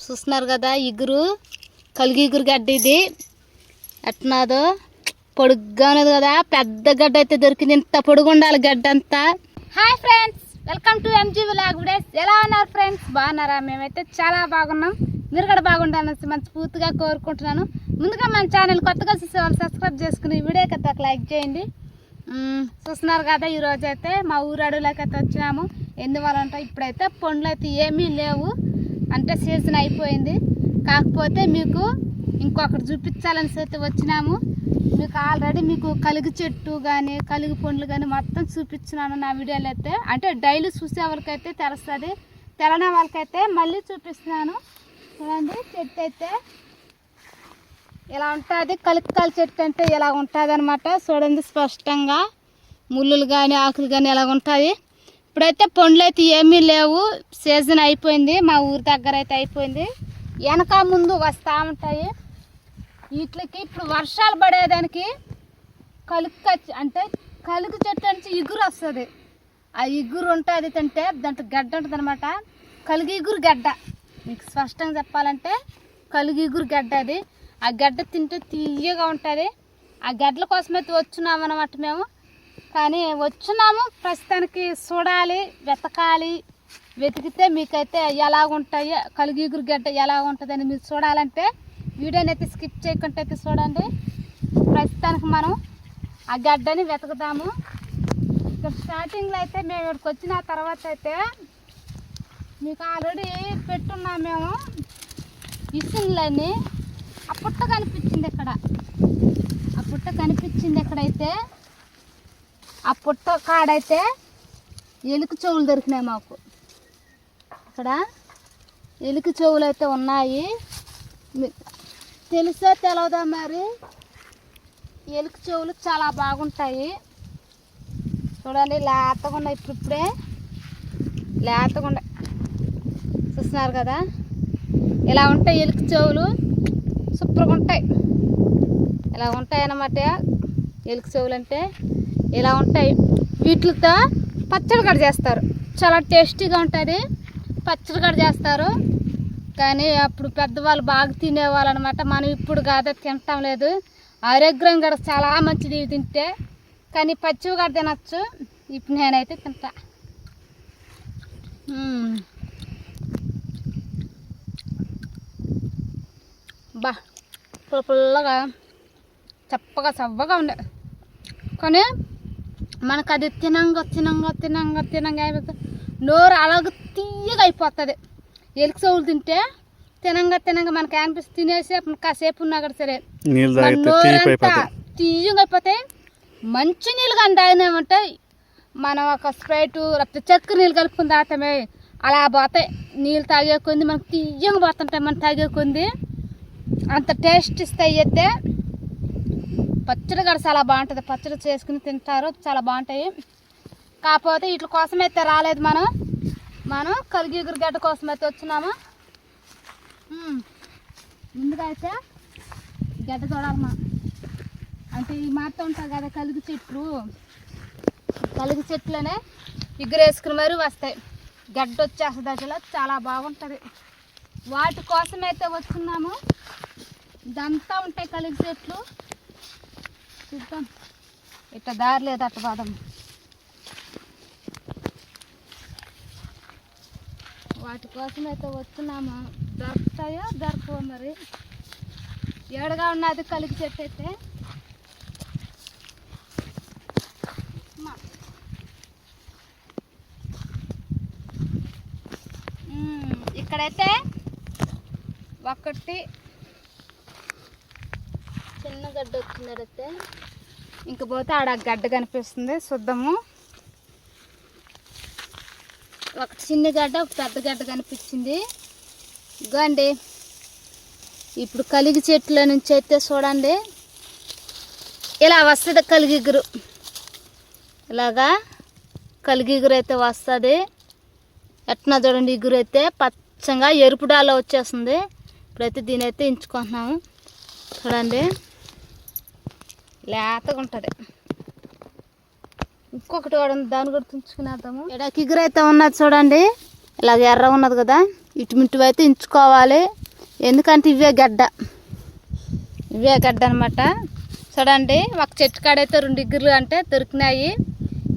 చూస్తున్నారు కదా ఇగురు కలిగి ఇగురు గడ్డ ఇది ఎట్నాదో పొడుగ్గా ఉన్నది కదా. పెద్ద గడ్డ అయితే దొరికింది. ఇంత పొడుగు ఉండాలి గడ్డ అంతా. Hi friends, welcome to MG vlog videos. ఎలా ఉన్నారు ఫ్రెండ్స్? బాగున్నారా? మేమైతే చాలా బాగున్నాం. మీరు కూడా బాగుండాలని మనస్ఫూర్తిగా కోరుకుంటున్నాను. ముందుగా మన ఛానల్ కొత్తగా చూసే వాళ్ళు సబ్స్క్రైబ్ చేసుకుని వీడియోకి అయితే ఒక లైక్ చేయండి. చూస్తున్నారు కదా, ఈరోజు అయితే మా ఊరు అడవులోకి అయితే వచ్చినాము. ఎందువల్ల అంటే ఇప్పుడైతే పండ్లు అయితే ఏమీ లేవు, అంటే సీజన్ అయిపోయింది. కాకపోతే మీకు ఇంకొకటి చూపించాలని అయితే వచ్చినాము. మీకు ఆల్రెడీ మీకు కలుగు చెట్టు కానీ కలుగు పండ్లు కానీ మొత్తం చూపించినాను నా వీడియోలో అయితే. అంటే డైలీ చూసే వాళ్ళకైతే తెలుస్తుంది, తెలన వాళ్ళకైతే మళ్ళీ చూపిస్తున్నాను. చూడండి, చెట్టు అయితే ఇలా ఉంటుంది. కలుగుకాల చెట్టు అంటే ఇలా ఉంటుంది అనమాట. చూడండి స్పష్టంగా ముళ్ళులు కానీ ఆకులు కానీ ఇలా ఉంటాయి. ఇప్పుడైతే పండ్లు అయితే ఏమీ లేవు, సీజన్ అయిపోయింది. మా ఊరి దగ్గర అయితే అయిపోయింది. వెనక ముందు వస్తూ ఉంటాయి. వీటికి ఇప్పుడు వర్షాలు పడేదానికి అంటే కలుగు చెట్టు నుంచి ఇగురు వస్తుంది. ఆ ఇగురు ఉంటుంది తింటే దాంట్లో గడ్డ ఉంటుంది అనమాట. కలుగు ఇగురు గడ్డ, మీకు స్పష్టంగా చెప్పాలంటే కలుగు ఇగురు గడ్డ అది. ఆ గడ్డ తింటే తీయగా ఉంటుంది. ఆ గడ్డల కోసమైతే వచ్చున్నాము అన్నమాట మేము. కానీ వచ్చున్నాము ప్రస్తుతానికి చూడాలి, వెతకాలి. వెతికితే మీకైతే ఎలాగుంటాయి కలుగు ఇగురు గడ్డ ఎలా ఉంటుందని మీరు చూడాలంటే వీడియోని అయితే స్కిప్ చేయకుండా అయితే చూడండి. ప్రస్తుతానికి మనం ఆ గడ్డని వెతుకుదాము. ఇక్కడ స్టార్టింగ్లో అయితే మేము ఇక్కడికి వచ్చిన తర్వాత అయితే మీకు ఆల్రెడీ పెట్టున్నాం మేము ఇసున్లన్నీ. ఆ పుట్ట కనిపించింది ఇక్కడ, ఆ పుట్ట కనిపించింది ఎక్కడైతే ఆ పుట్ట కాడైతే ఎలుక చెవులు దొరికినాయి మాకు. ఇక్కడ ఎలుక చెవులు అయితే ఉన్నాయి. తెలుసా తెలవదా మరి? ఎలుక చెవులు చాలా బాగుంటాయి. చూడండి, లేతగా ఉన్నాయి. ఇప్పుడే లేతగా ఉన్నాయి. చూస్తున్నారు కదా, ఇలా ఉంటాయి ఎలుక చెవులు. సూపర్గా ఉంటాయి. ఇలా ఉంటాయి అన్నమాట ఎలుక చెవులు అంటే. ఇలా ఉంటాయి. వీటితో పచ్చడి కూడా చేస్తారు. చాలా టేస్టీగా ఉంటుంది. పచ్చడి కూడా చేస్తారు. కానీ అప్పుడు పెద్దవాళ్ళు బాగా తినేవాళ్ళు అనమాట. మనం ఇప్పుడు కాదా తింటాం లేదు. ఆరోగ్యం కూడా చాలా మంచిది తింటే. కానీ పచ్చివి కూడా తినచ్చు. ఇప్పుడు నేనైతే తింటా. బా పుల్లగా చప్పగా చవ్వగా ఉండే. కానీ మనకు అది తినంగా అయిపోతుంది. నోరు అలాగ తీయగా అయిపోతుంది. ఎలుక చెవులు తింటే తినంగా మనకి అనిపిస్తుంది. తినేసి కాసేపు ఉన్నా కూడా సరే నోరంతా తీయగా అయిపోతాయి. మంచి నీళ్ళు కానీ తాగినామంటే మనం ఒక స్ప్రైట్ లేకపోతే చక్కెర నీళ్ళు కలుపుకుని తాగుతామే, అలా పోతాయి. నీళ్ళు తాగే కొంది మనకు తీయగా పోతుంటాయి. మనం తాగే కొంది అంత టేస్ట్ ఇస్తాయి. అయితే పచ్చడి కూడా చాలా బాగుంటుంది. పచ్చడి చేసుకుని తింటారు, చాలా బాగుంటాయి. కాకపోతే వీటి కోసం అయితే రాలేదు మనం కలుగు ఇగురు గడ్డ కోసం అయితే వచ్చినాము. ముందుగా అయితే గడ్డ చూడాలి మనం. అంటే ఈ మాట ఉంటాయి కదా కలుగు చెట్లునే ఇగురు వేసుకుని మరి వస్తాయి. గడ్డ వచ్చేస్తుంది అసలు, చాలా బాగుంటుంది. వాటి కోసం అయితే వస్తున్నాము. ఇదంతా ఉంటాయి కలుగు చెట్లు. చూద్దాం, ఇట్లా దారి లేదు అట్ట బాదం. వాటి కోసం అయితే వస్తున్నాము. దొరుకుతాయో దొరకవో మరి. ఏడగా ఉన్నది కలుగు చెట్టు అయితే. ఇక్కడైతే ఒకటి చిన్న గడ్డ వచ్చిందైతే. ఇంక పోతే ఆడ గడ్డ కనిపిస్తుంది, చూద్దాము. ఒక చిన్న గడ్డ ఒక పెద్ద గడ్డ కనిపించింది. ఇగోండి, ఇప్పుడు కలుగు చెట్ల నుంచి అయితే చూడండి ఇలా వస్తుంది కలుగు ఇగురు. ఇలాగా కలుగు ఇగురు అయితే వస్తుంది. ఎట్నా చూడండి, ఇగురు అయితే పచ్చగా ఎరుపు డాల్లో వచ్చేస్తుంది. ఇప్పుడైతే దీని అయితే ఎంచుకుంటున్నాము. చూడండి, లేతగా ఉంటుంది. ఇంకొకటి కూడా ఉంది, దాన్ని కూడా తుంచుకునేద్దాము. ఇక్కడ ఇగురు అయితే ఉన్నది చూడండి, ఇలాగ ఎర్ర ఉన్నది కదా. ఇటుమిటు అయితే ఇంచుకోవాలి, ఎందుకంటే ఇవే గడ్డ అనమాట. చూడండి ఒక చెట్టు కాడైతే 2 ఇగుర్లు అంటే దొరికినాయి.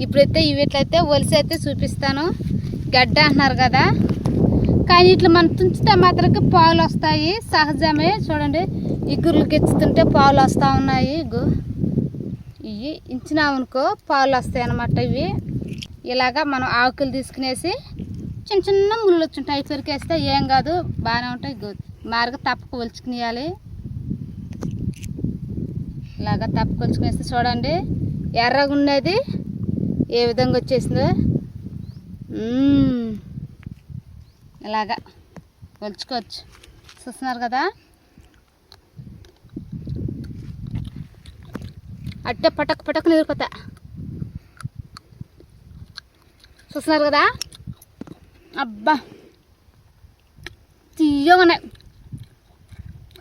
ఇప్పుడైతే వీటిలైతే ఒలిసి అయితే చూపిస్తాను. గడ్డ అంటున్నారు కదా, కానీ ఇట్లా మనం తుంచితే మాత్రమే పాలు వస్తాయి, సహజమే. చూడండి ఇగుర్లు గిచ్చుతుంటే పాలు వస్తూ ఉన్నాయి. ఇవి ఇంచినామనుకో పాలు వస్తాయి అన్నమాట. ఇవి ఇలాగా మనం ఆకులు తీసుకునేసి చిన్న చిన్న ముళ్ళు వచ్చుంటాయి, పెరికేస్తే ఏం కాదు, బాగానే ఉంటాయి. మారుగా తప్పక ఒలుచుకునేయాలి. ఇలాగా తప్పక ఒలుచుకునేస్తే చూడండి ఎర్రగా ఉండేది ఏ విధంగా వచ్చేసిందో. ఇలాగా ఒలుచుకోవచ్చు, చూస్తున్నారు కదా. అట్టే పటక్ పటక్ నిరిపోతా, చూస్తున్నారు కదా. అబ్బా తీయగా ఉన్నాయి.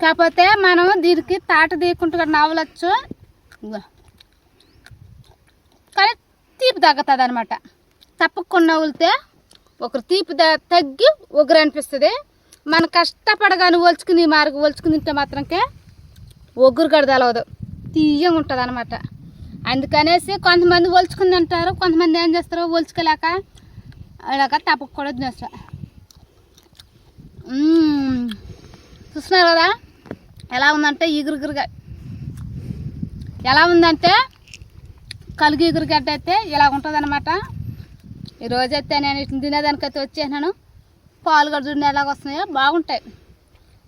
కాకపోతే మనం దీనికి తాట తీయకుండా నవ్వలచ్చు, కానీ తీపి తగ్గుతుంది అనమాట. తప్పకుండా నవ్వులితే ఒకరు తీపి తగ్గి ఒగరు అనిపిస్తుంది. మన కష్టపడగానే ఒలుచుకుని మార్గం ఒలుచుకుని తింటే మాత్రంకే ఒగ్గురు గడదలవదు, తీయగా ఉంటుంది అనమాట. అందుకనేసి కొంతమంది ఒలుచుకుని తింటారు, కొంతమంది ఏం చేస్తారు ఒలుచుకోలేక అలాగ తప్పక కూడా తినేస్తారు. చూస్తున్నారు కదా ఎలా ఉందంటే ఇగురుగా, ఎలా ఉందంటే కలిగి ఇగురుగడ్డ అయితే ఇలా ఉంటుంది అనమాట. ఈరోజైతే నేను ఇట్లా తినేదానికైతే వచ్చేసినాను. పాలు కూడా చూడండి ఎలాగ వస్తున్నాయో, బాగుంటాయి.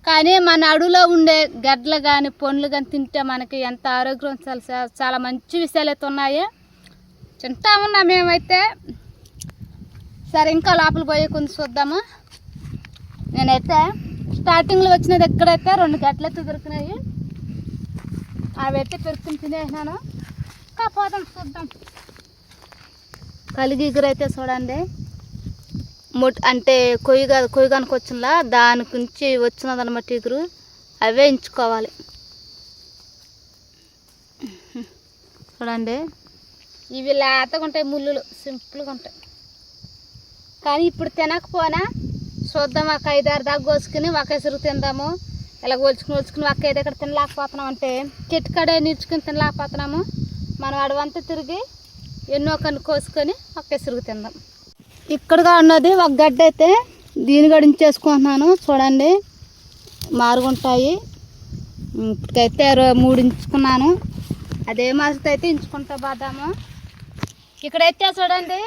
కానీ మన అడవిలో ఉండే గడ్డలు కానీ పండ్లు కానీ తింటే మనకి ఎంత ఆరోగ్యం, చాలా మంచి విషయాలు అయితే ఉన్నాయి. తింటా ఉన్నా మేమైతే. సరే ఇంకా లోపల పోయి కొంచెం చూద్దాము. నేనైతే స్టార్టింగ్లో వచ్చిన దగ్గరైతే 2 గడ్డలు అయితే దొరికినాయి, అవి అయితే పెరుకుని తినేసినాను. కాకపోతే చూద్దాం. కలిగి ఇగురు అయితే చూడండి అంటే కొయ్యగానికి వచ్చినలా దాని నుంచి వచ్చినదన్నమాట ఇగురు, అవే ఎంచుకోవాలి. చూడండి ఇవి లేతగా ఉంటాయి, ముళ్ళులు సింపుల్గా ఉంటాయి. కానీ ఇప్పుడు తినకపోనా చూద్దాం, ఒక 5-6 దాకా కోసుకుని ఒకేసారి తిందాము. ఇలా ఒలుచుకుని ఒక్క దగ్గర తినలేకపోతున్నాం అంటే కెట్టుకడే నీడ్చుకుని తినలేకపోతున్నాము. మనం అడవంతా తిరిగి ఎన్నో కన్ను కోసుకొని ఒకేసారి తిందాం. ఇక్కడగా ఉన్నది ఒక గడ్డ అయితే దీని గడించేసుకుంటున్నాను. చూడండి మారుగుంటాయి. ఇప్పటికైతే 3 ఇంచుకున్నాను, అదే మాసతో అయితే ఇంచుకుంటా పోదాము. ఇక్కడైతే చూడండి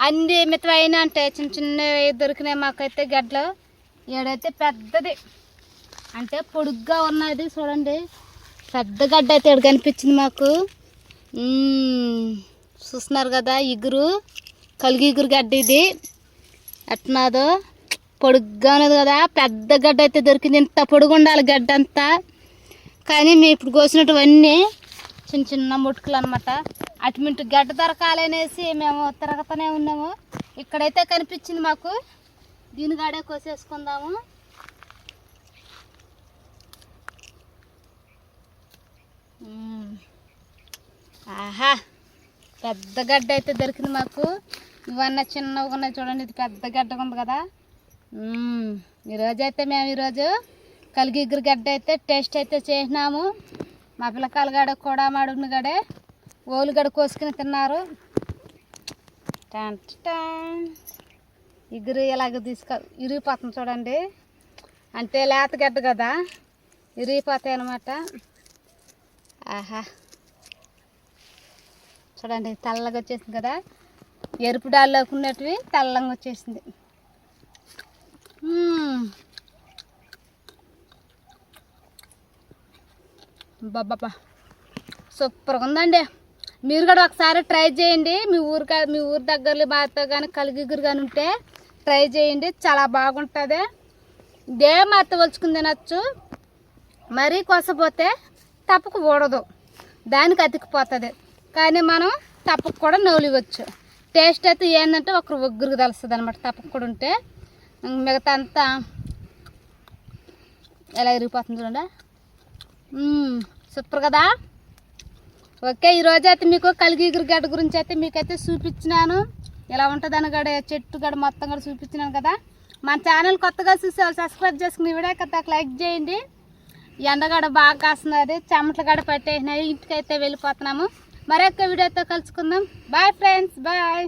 అన్ని మితమైన అంటే చిన్న చిన్న దొరికినాయి మాకైతే గడ్డలు. ఏడైతే పెద్దది అంటే పొడుగ్గా ఉన్నది. చూడండి పెద్ద గడ్డ అయితే ఇక్కడ కనిపించింది మాకు. చూస్తున్నారు కదా ఇగురు, కలిగి ఇగురు గడ్డ. ఇది ఎట్నాదో పొడుగ్గా ఉన్నది కదా, పెద్ద గడ్డ అయితే దొరికింది. ఇంత పొడుగు ఉండాలి గడ్డ అంతా, కానీ మేము ఇప్పుడు కోసినటువన్నీ చిన్న చిన్న ముట్టుకులు అనమాట. అటుమింటు గడ్డ దొరకాలనేసి మేము తిరగతూనే ఉన్నాము. ఇక్కడైతే కనిపించింది మాకు, దీని కాడే కోసేసుకుందాము. ఆహా పెద్ద గడ్డ అయితే దొరికింది మాకు. ఇవన్నీ చిన్నగా ఉన్నాయి చూడండి, ఇది పెద్ద గడ్డగా ఉంది కదా. ఈరోజైతే మేము ఈరోజు కలిగి ఇగురు గడ్డ అయితే టేస్ట్ అయితే చేసినాము. మా పిల్లకాయలు గడ కూడా మాడుగుని గడే ఓలు గడ కోసుకుని తిన్నారు. ఇగురు ఇలాగ ఇరిగిపోతుంది చూడండి, అంటే లేత గడ్డ కదా ఇరిగిపోతాయి అన్నమాట. ఆహా చూడండి తెల్లగా వచ్చేసింది కదా, ఎరుపు డాల్లోకి ఉన్నటివి తెల్లంగా వచ్చేసింది. బాబా సూపర్గా ఉందండి. మీరు కూడా ఒకసారి ట్రై చేయండి. మీ ఊరు దగ్గరలో మాతో కానీ కలిగి ఇగురు కానీ ఉంటే ట్రై చేయండి, చాలా బాగుంటుంది. ఇదే మాతో వలుచుకుని తినచ్చు. మరీ కొసపోతే తప్పకు ఊడదు, దానికి అతికిపోతుంది. కానీ మనం తప్పకు కూడా నవ్వులివచ్చు. టేస్ట్ అయితే ఏంటంటే ఒకరు ఒగ్గురికి తెలుస్తుంది అనమాట. తప్పకు కూడా ఉంటే మిగతా అంతా ఎలా ఇరిగిపోతుంది చూడండి. సూపర్ కదా. ఓకే ఈరోజు అయితే మీకు కలిగి ఇగురు గడ్డ గురించి అయితే మీకైతే చూపించినాను. ఎలా ఉంటుంది అని గడ చెట్టు గడ మొత్తం కూడా చూపించినాను కదా. మన ఛానల్ కొత్తగా చూసేవాళ్ళు సబ్స్క్రైబ్ చేసుకుని వీడియో కదా లైక్ చేయండి. ఎండగడ బాగా కాస్తున్నది, చెమటలు గడ పట్టేసినాయి. ఇంటికైతే వెళ్ళిపోతున్నాము. మరొక వీడియోతో కలుసుకుందాం. Bye friends, bye.